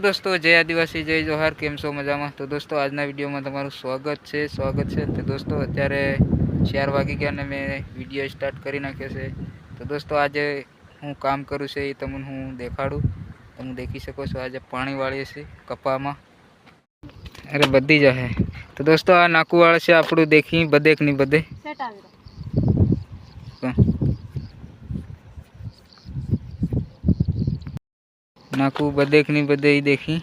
दोस्तों जय आदिवासी जय जोहार केम छो मजामा। तो दोस्तों आज विडियो में तमारुं स्वागत है। तो दोस्तों अत्यारे 4 वागी गया ने मैं विडियो स्टार्ट करी नाख्यो छे। तो दोस्तों आज हूँ काम करूँ छे तमने हूँ देखाड़ू। तमे देखी सको छो आज पाणी वाळीए छे कपामां। अरे बधी जाए। तो दोस्तों आ नाकू वाळे छे आपणुं देखी बधेक नी बधे नाकू बधेक नी बधे ही देखी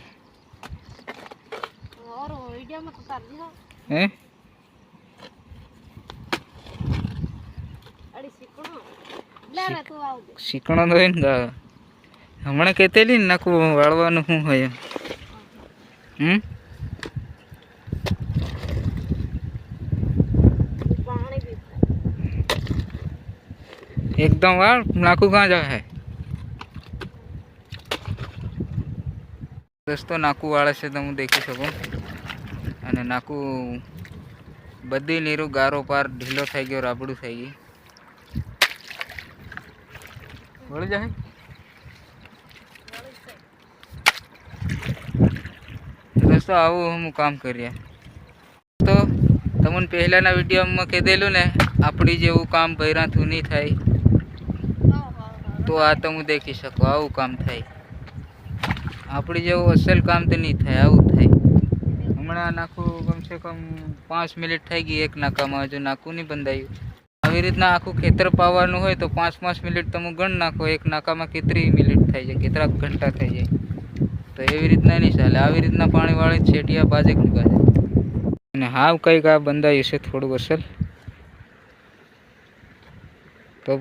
हैं सीकणो तो इन हमणे कहतेली नाकू वाळवानुं शुं होय एकदम वाळ नाकू कहाँ जा है। दोस्तों नाकू वाळे छे तमे देखी सको अने नाकू बधी नीरू गारो पार ढीलो थई गयो राबड़ू थई गई वળી जाए। तो दोस्तों आवुं हम काम करिए। तो तमने पहलाना विडियो में कहेलू ने आपणी जेवुं काम बहिराथुं नहीं थाय तो आ तमे देखी सको आवुं काम थाय। आपणी जेवुं असल काम तो नहीं थाय आवुं थाय। हमणां नाखू कम से कम 5 मिनिट थई गई एक नाकामां हजू नाकू नहीं बंधायुं। આવી રીતના આખું ખેતર પાવાનું હોય તો 5-5 મિનિટ તમે ગણ નાખો એક નાકામાં કેટલી મિનિટ થઈ જાય કેટલા ઘંટા થઈ જાય। તો એવી રીતના નહીં ચાલે। આવી રીતના પાણી વાળી છેટિયા બાજેક ની બાજે અને હાવ કંઈક આ બંધાયું છે થોડું અસલ તો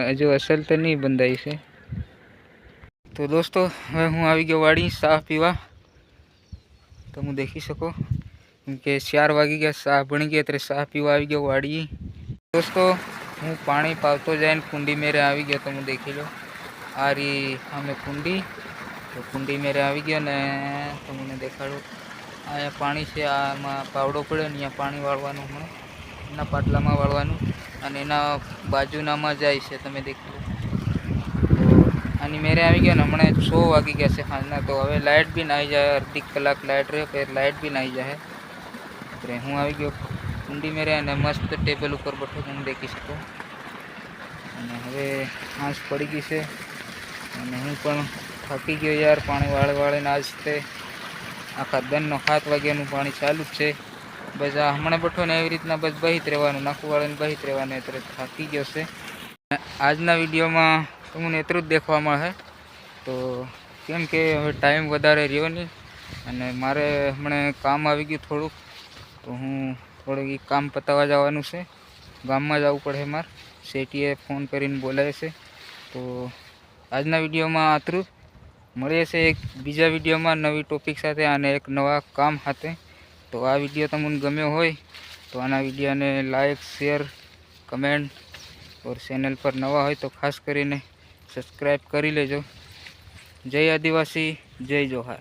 હજુ અસલ તો નહીં બંધાયું છે। तो दोस्तों હવે હું આવી ગયો વાડી ચા પીવા। તમે देखी सको કે 4 વાગી ગયા ચા બની ગઈ એટલે ચા પીવા આવી ગયો વાડી। दोस्तों हूँ पानी पावतो जाए कुंडी मेरे आ गया। तो मैं देखी लो आ रही हमें कुंडी तो कुंडी मेरे आ गया ने तो मैंने देखाड़ो आ पानी से आमा पावड़ो पड़े ने पानी वाळवानुं हमें एना पाटलामां वाळवानुं अने एना बाजुनामां जाय छे। तमे देखी लो तो आनी मेरे आ गया ने हमणे 6 वागी गया छे साँजना। तो हवे लाइट भी नाई जाए अर्धी कलाक लाइट रहे फिर लाइट भी नाई जाए। तो हूँ आ गयो कुंडी मेरे अने मस्त टेबल ऊपर बैठो तुम देखी सको अने हवे आँच पड़ी गई है अने हूँ पण थाकी गयो यार पाणी वाळे वाळे ने आज ते आखा दननो 7 वाग्यानुं पाणी चालू ज छे। बस आ हमणे बैठो ने एवी रीतना बस बहीत रहेवानुं नाकू वाळीने बहीत रहेवानुं एटले थाकी गयो छे। आजना विडियोमां तमने एटલું ज देखवा मळे। तो केम के हवे टाइम वधारे रह्यो नहीं अने मारे हमणे काम आवी गयुं थोड़ुं तो हूँ थोड़ी काम पतावा जवानुं छे गाम में जवुं पड़े मार सेठीए फोन करीने बोलावे छे। तो आजना विडियो में आतरुं मळीए छे एक बीजा विडियो में नवी टॉपिक साथे अने एक नवा काम साथे। तो आ विडियो तमने गम्यो होय तो आना विडियो ने लाइक शेर कमेंट और चेनल पर नवा होय तो खास करीने सब्सक्राइब करी लेजो। जय आदिवासी जय जोहार।